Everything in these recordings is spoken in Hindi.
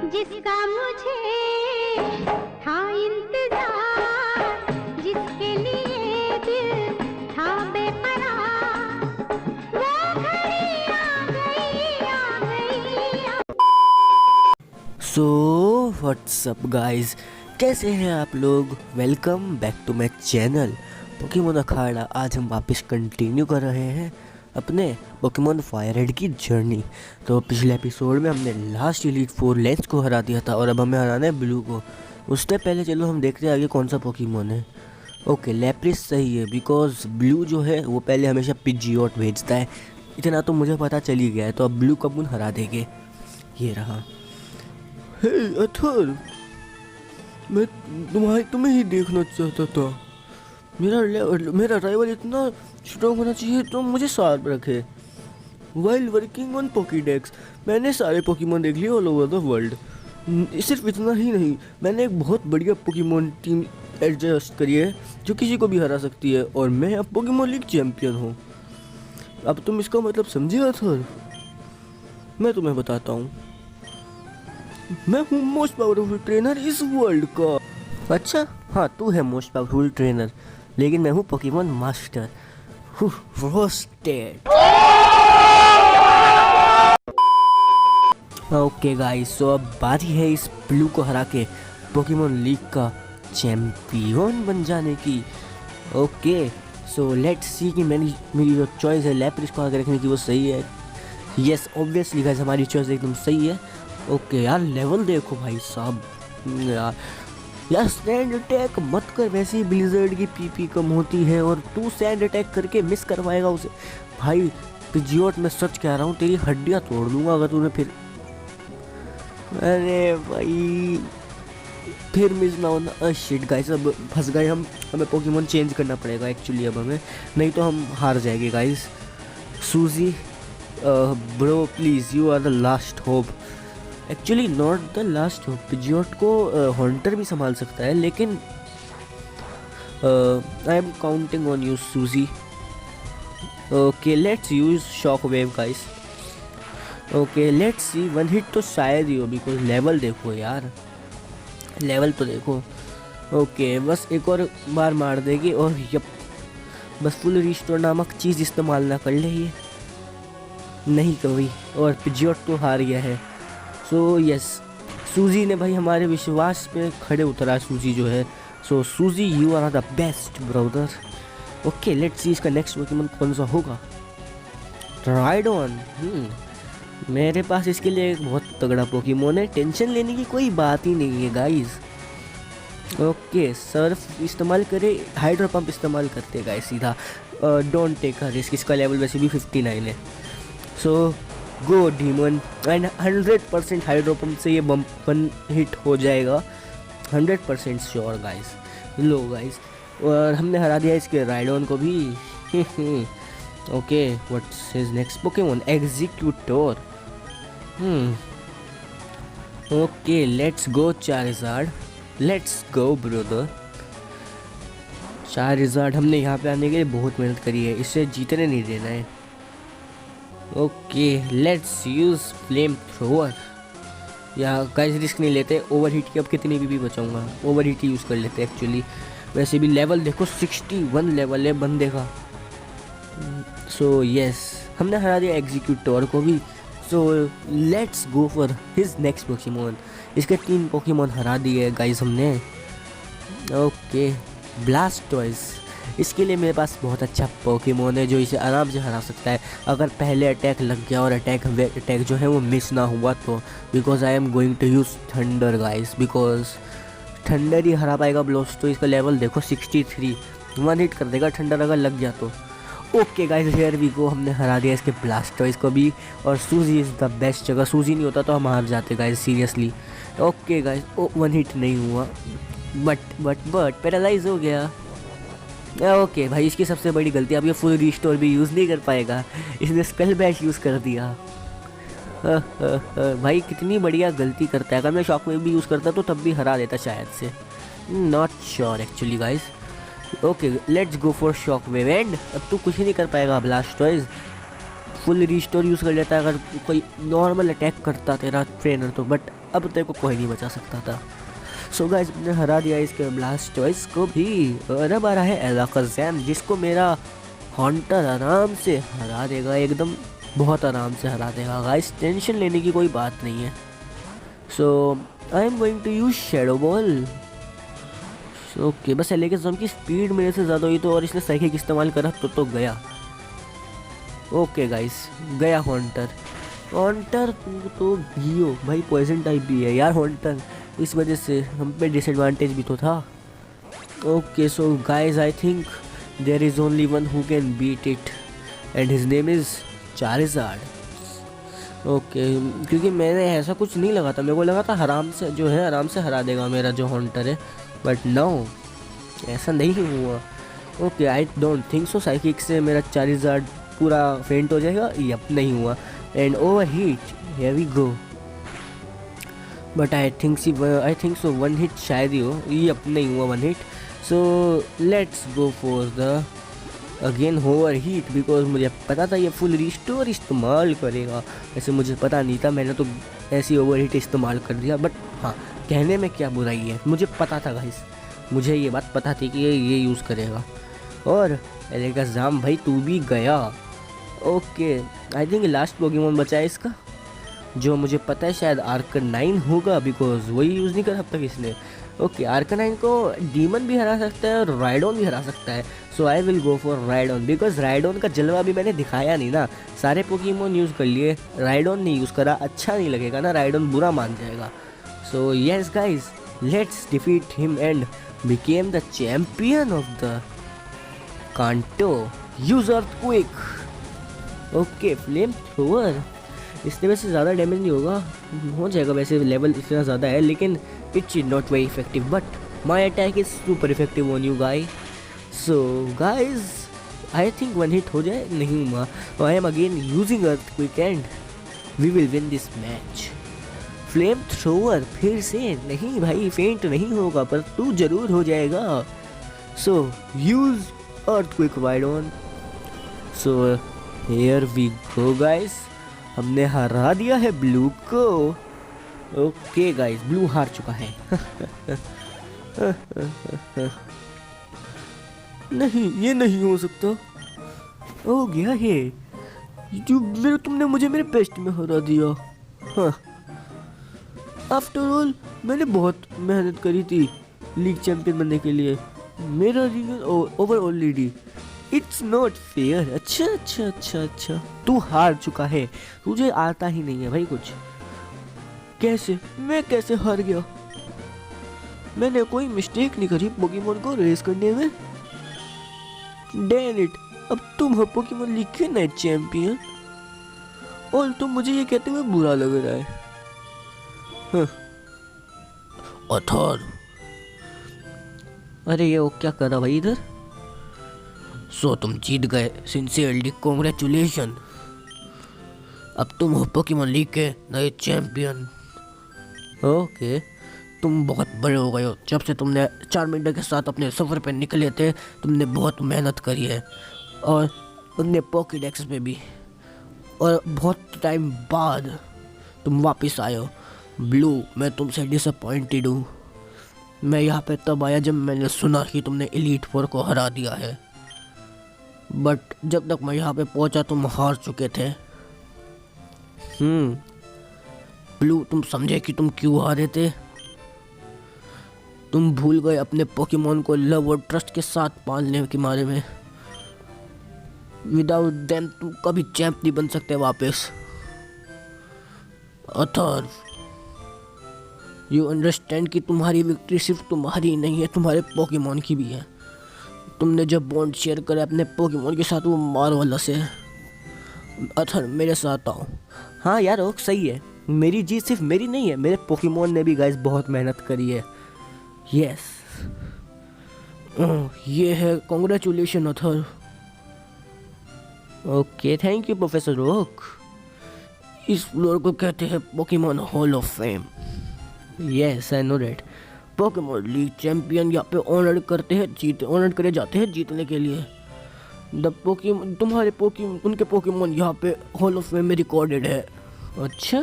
जिसका मुझे था इंतजार, जिसके लिए दिल था बेकरार, वो घड़ी आ गई। सो व्हाट्सअप गाइस, कैसे हैं आप लोग। Welcome back to my channel Pokemon अखाड़ा। आज हम वापस कंटिन्यू कर रहे हैं अपने पोकेमोन फायर रेड की जर्नी। तो पिछले एपिसोड में हमने लास्ट एलीट 4 लेंस को हरा दिया था और अब हमें हराना है ब्लू को। उससे पहले चलो हम देखते हैं आगे कौन सा पोकेमोन है। ओके, लैप्रिस सही है बिकॉज ब्लू जो है वो पहले हमेशा पिजियोट भेजता है, इतना तो मुझे पता चल ही गया है। तो अब ब्लू कब हरा देंगे। ये रहा। हे अथर, मैं तुम्हें ही देखना चाहता था। मेरा राइवल इतना स्ट्रॉन्ग होना चाहिए तो मुझे साथ रखे। वाइल वर्किंग ऑन पोकीडेक्स, मैंने सारे पोकेमोन देख लिए ऑल ओवर द वर्ल्ड। सिर्फ इतना ही नहीं, मैंने एक बहुत बढ़िया पोकेमोन टीम एडजस्ट करी है जो किसी को भी हरा सकती है, और मैं अब पोकेमोन लीग चैंपियन हूँ। अब तुम इसका मतलब समझे अथर? मैं तुम्हें बताता हूँ, मैं हूँ मोस्ट पावरफुल ट्रेनर इस वर्ल्ड का। अच्छा हाँ, तू है मोस्ट पावरफुल ट्रेनर, लेकिन मैं हूँ Pokemon master. Roasted. Okay guys, so अब बारी है इस ब्लू को हरा के पोकेमोन लीग का चैंपियन बन जाने की। ओके सो लेट्स सी कि मेरी जो चॉइस है लैप्रिस को आगे रखने की वो सही है। यस ऑब्वियसली गाइस, हमारी चॉइस एकदम सही है। ओके यार, लेवल देखो भाई साहब। यार सैंड अटैक मत कर, वैसे ही ब्लिजर्ड की पीपी कम होती है और तू सैंड अटैक करके मिस करवाएगा उसे। भाई पिजियोट, मैं सच कह रहा हूँ, तेरी हड्डियाँ तोड़ दूंगा अगर तूने फिर। अरे भाई फिर मिस ना होना। शिट गाइस, अब फंस गए हम। हमें पोकेमोन चेंज करना पड़ेगा एक्चुअली अब हमें, नहीं तो हम हार जाएंगे guys. Suzie bro please, you are the last hope. Actually not the last hope, Pidgeot को हॉन्टर भी संभाल सकता है, लेकिन I am counting on you Suzie. Okay let's use shock wave guys. Okay let's see, one hit तो शायद ही हो बिकॉज लेवल देखो यार, लेवल तो देखो। ओके बस एक और बार मार देगी और यप, बस फुल रिस्टोर नामक चीज़ इस्तेमाल ना कर ले ये, नहीं कभी। और पिजियोट तो हार गया है। सो यस, सूजी ने भाई हमारे विश्वास पे खड़े उतरा सूजी जो है। So Suzie, you are the best brother. Okay let's see इसका नेक्स्ट पोकेमोन कौन सा होगा। राइडोन। मेरे पास इसके लिए एक बहुत तगड़ा पोकेमोन है, टेंशन लेने की कोई बात ही नहीं है गाइस। ओके सर्फ इस्तेमाल करे, हाइड्रो पंप इस्तेमाल करते गाइस सीधा। डोंट टेक अ रिस्क, इसका लेवल वैसे भी 59 है। सो गो डीमन, एंड 100% हाइड्रो पंप से ये बम्प वन हिट हो जाएगा, 100% श्योर गाइस। लो गाइस, और हमने हरा दिया इसके राइडोन को भी। Okay what's his next Pokemon, executor. Okay let's go Charizard, let's go brother. Charizard, हमने यहाँ पे आने के लिए बहुत मेहनत करी है, इससे जीतने नहीं देना है। Okay let's use flame thrower. या गाइस रिस्क नहीं लेते, ओवर हीट की अब कितनी भी बचाऊंगा, ओवर हीट यूज़ कर लेते एक्चुअली। वैसे भी लेवल देखो 61 लेवल है बंदे का। सो यस, हमने हरा दिया एग्जीक्यूटर को भी। सो let's go for his next Pokemon. इसके 3 पोकेमोन हरा दिए गाइस हमने। ओके ब्लास्टोइस, इसके लिए मेरे पास बहुत अच्छा पोकेमोन है जो इसे आराम से हरा सकता है अगर पहले अटैक लग गया और अटैक जो है वो मिस ना हुआ तो। Because I am going to use thunder guys, because thunder ही हरा पाएगा ब्लास्ट। तो इसका लेवल देखो 63, 1 हिट कर देगा थंडर अगर लग गया तो। Okay guys here we go, हमने हरा दिया इसके ब्लास्टोइस को भी। और सूजी इज़ द बेस्ट, अगर सूजी नहीं होता तो हम हार जाते guys seriously. Okay guys, 1 hit नहीं हुआ, बट पैरालाइज हो गया। ओके भाई, इसकी सबसे बड़ी गलती, अब ये फुल रिस्टोर भी यूज़ नहीं कर पाएगा, इसने स्कल बैश यूज़ कर दिया। भाई कितनी बढ़िया गलती करता है, अगर मैं शॉक वेव भी यूज़ करता तो तब भी हरा देता शायद से, not sure actually guys. Okay let's go for shock wave, and अब तू कुछ ही नहीं कर पाएगा ब्लास्टोइस। फुल रिस्टोर यूज़ कर लेता अगर कोई नॉर्मल अटैक करता तेरा ट्रेनर तो, बट अब तेरे को कोई नहीं बचा सकता था। सो गाइस मैंने हरा दिया इसके ब्लास्टोइस को भी। और अब आ रहा है एलाकाज़ैम, जिसको मेरा हॉन्टर आराम से हरा देगा, एकदम बहुत आराम से हरा देगा गाइस, टेंशन लेने की कोई बात नहीं है। So I am going to use shadow ball. Okay बस एलाकाज़ैम की स्पीड मेरे से ज़्यादा हुई तो, और इसने साइकिक इस्तेमाल करा तो गया। ओके गाइस गया हॉन्टर। हॉन्टर तो भी हो भाई, पॉइजन टाइप भी है यार हॉन्टर, इस वजह से हम पे डिसएडवांटेज भी तो था। Okay so guys I think there is only one who can beat it and his name is Charizard. Okay क्योंकि मैंने ऐसा कुछ नहीं लगा था, मेरे को लगा था आराम से हरा देगा मेरा जो हॉन्टर है, बट नो ऐसा नहीं हुआ। Okay I don't think so psychic से मेरा चारिज़ार्ड पूरा फेंट हो जाएगा। यप नहीं हुआ। And overheat, here we go. But I think so one hit शायद ही हो। यप नहीं हुआ one hit. So let's go for the again overheat, because मुझे पता था ये फुल रिस्टोर इस्तेमाल करेगा। ऐसे मुझे पता नहीं था, मैंने तो ऐसी ओवर हीट इस्तेमाल कर दिया। बट हाँ, कहने में क्या बुराई है, मुझे पता था गाइस, मुझे ये बात पता थी कि ये यूज़ करेगा। और एलाकाज़ैम भाई तू भी गया। Okay I think last Pokemon बचा है इसका, जो मुझे पता है शायद आर्कनाइन होगा, बिकॉज वही यूज़ नहीं करा अब तक इसने। ओके आर्कनाइन को डीमन भी हरा सकता है और राइडोन भी हरा सकता है। So I will go for Rhydon, because Rhydon का जलवा भी मैंने दिखाया नहीं ना, सारे पोकेमॉन यूज़ कर लिए, राइडोन नहीं यूज़ करा, अच्छा नहीं लगेगा ना, राइडोन बुरा मान जाएगा। So yes guys let's defeat him and became the champion of the Kanto. Use earthquake. Okay flamethrower, इससे वैसे ज़्यादा डैमेज नहीं होगा, हो जाएगा वैसे, लेवल इतना ज़्यादा है, लेकिन it's not very effective, but my attack is super effective on you guy. So guys I think one hit हो जाए, नहीं हुआ। I am again using earthquake and we will win this match. Flamethrower फिर से नहीं भाई, फेंट नहीं होगा पर तू जरूर हो जाएगा। So use earthquake Rhydon. So here we go guys, हमने हरा दिया है ब्लू को। ओके गाइस ब्लू हार चुका है। नहीं ये नहीं हो सकता, हो गया है जो तुमने मुझे मेरे बेस्ट में हरा दिया। हाँ आफ्टर ऑल मैंने बहुत मेहनत करी थी लीग चैंपियन बनने के लिए, मेरा रीजन ओवरऑल लीडी, इट्स नॉट फेयर। अच्छा अच्छा अच्छा अच्छा तू हार चुका है, तुझे आता ही नहीं है भाई कुछ। कैसे, मैं कैसे हार गया? मैंने कोई मिस्टेक नहीं करी पोकेमॉन को रेस करने में। डैम इट, अब तुम हो पोकेमॉन लीग के नए चैंपियन और तुम मुझे ये कहते हुए बुरा लग रहा है। हाँ। अथर, अरे ये वो क्या कर रहा भाई इधर? सो तुम जीत गए, सिंसियरली कॉन्ग्रेचुलेशन, अब तुम हो पोकेमॉन लीग के नए चैंपियन। ओके तुम बहुत बड़े हो गए हो, जब से तुमने चार्मेंडर के साथ अपने सफ़र पे निकले थे तुमने बहुत मेहनत करी है, और उनने पॉकेडेक्स में भी, और बहुत टाइम बाद तुम वापस आए हो। ब्लू मैं तुमसे डिसअपॉइंटेड हूँ, मैं यहाँ पे तब आया जब मैंने सुना कि तुमने एलीट फोर को हरा दिया है, बट जब तक मैं यहाँ पे पहुँचा तुम हार चुके थे। ब्लू तुम समझे कि तुम क्यों हारे थे? तुम भूल गए अपने पोकेमॉन को लव और ट्रस्ट के साथ पालने के बारे में। विदाउट देम तुम कभी चैंप नहीं बन सकते वापस। अथर यू अंडरस्टैंड कि तुम्हारी विक्ट्री सिर्फ तुम्हारी नहीं है, तुम्हारे पोकेमॉन की भी है। तुमने जब बॉन्ड शेयर करा अपने पोकेमॉन के साथ वो मार्वला से। अथर मेरे साथ आओ। हाँ यार वो सही है, मेरी जीत सिर्फ मेरी नहीं है, मेरे पोकेमॉन ने भी गाइस बहुत मेहनत करी है। यस ये है, कॉन्ग्रेचुलेशन अथर। Okay thank you Professor Oak. इस फ्लोर को कहते हैं Pokemon hall of fame. Yes I know that. Pokemon league champion यहाँ पे ऑनर करते हैं, ऑनर करे जाते हैं जीतने के लिए। द पोकेमोन, तुम्हारे पोकेमोन, उनके पोकेमोन यहाँ पे हॉल ऑफ फेम में रिकॉर्डेड है। अच्छा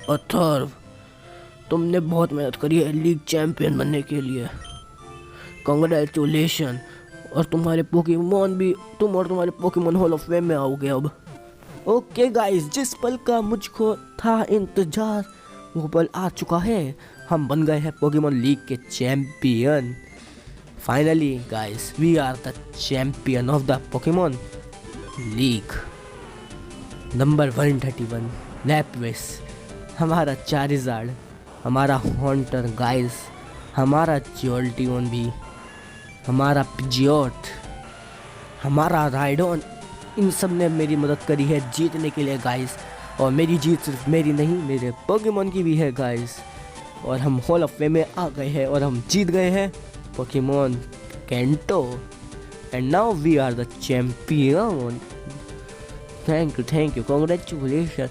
अथर्व, तुमने बहुत मेहनत करी है लीग चैंपियन बनने के लिए, कांग्रेचुलेशन। और तुम्हारे पोकेमोन भी, तुम और तुम्हारे पोकेमोन हॉल ऑफ फेम में आओगे अब। ओके गाइस, जिस पल का मुझको था इंतजार वो पल आ चुका है। हम बन गए हैं पोकेमोन लीग के champion. Finally guys, we are the champion of the Pokemon league. Number 131 Lapras, हमारा चारिज़ार्ड, हमारा हॉन्टर गाइस, हमारा जोल्टियन भी, हमारा पिजियोट, हमारा राइडोन, इन सब ने मेरी मदद करी है जीतने के लिए गाइस। और मेरी जीत सिर्फ मेरी नहीं, मेरे पोकेमोन की भी है गाइस। और हम हॉल ऑफ फेम में आ गए हैं और हम जीत गए हैं Pokemon Kanto. And now we are the champion. Thank you, congratulation.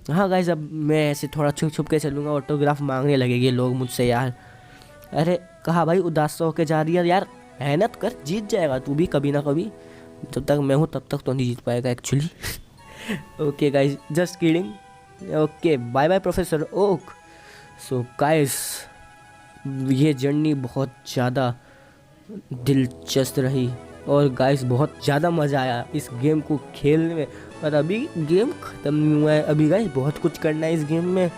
हाँ गाइस, अब मैं ऐसे थोड़ा छुप छुप के चलूँगा, ऑटोग्राफ मांगने लगेंगे लोग मुझसे यार। अरे कहा भाई उदास सा होके जा रही है यार, मेहनत कर, जीत जाएगा तू भी कभी ना कभी। जब तक मैं हूँ तब तक तो नहीं जीत पाएगा actually. Okay guys, just kidding. Okay bye bye Professor Oak. So guys, ये जर्नी बहुत ज़्यादा दिलचस्प रही और गाइस बहुत ज़्यादा मज़ा आया इस गेम को खेलने में। और अभी गेम ख़त्म नहीं हुआ है, अभी गाइस बहुत कुछ करना है इस गेम में।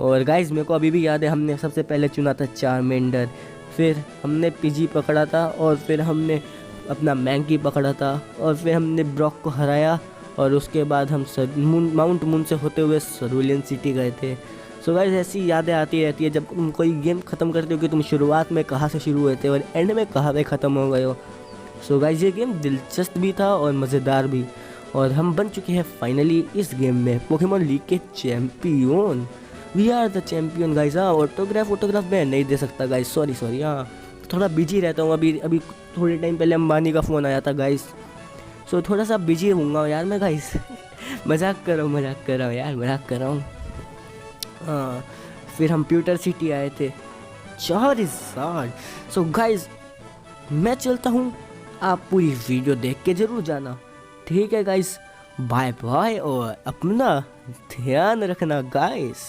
और गाइस मेरे को अभी भी याद है, हमने सबसे पहले चुना था चारमेंडर, फिर हमने पीजी पकड़ा था, और फिर हमने अपना मैंकी पकड़ा था, और फिर हमने ब्रॉक को हराया, और उसके बाद हम माउंट मून से होते हुए सरूलियन सिटी गए थे। सो गाइस ऐसी यादें आती रहती है जब तुम कोई गेम ख़त्म करते हो कि तुम शुरुआत में कहाँ से शुरू हुए थे और एंड में कहाँ पे ख़त्म हो गए हो। सो गाइस ये गेम दिलचस्प भी था और मज़ेदार भी, और हम बन चुके हैं फाइनली इस गेम में पोकेमोन लीग के champion. We are the champion guys. हाँ, ऑटोग्राफ मैं नहीं दे सकता गाइस, सॉरी। हाँ, थोड़ा बिजी रहता हूँ अभी थोड़े टाइम पहले अंबानी का फ़ोन आया था गाइस, सो थोड़ा सा बिजी होऊंगा यार मैं गाइस। मजाक कर रहा हूँ यार, मजाक कर रहा हूँ। हाँ, फिर हम प्यूटर सिटी आए थे, चारिज़ार्ड। सो गाइस मैं चलता हूँ, आप पूरी वीडियो देख के ज़रूर जाना, ठीक है गाइस। बाय बाय और अपना ध्यान रखना गाइस।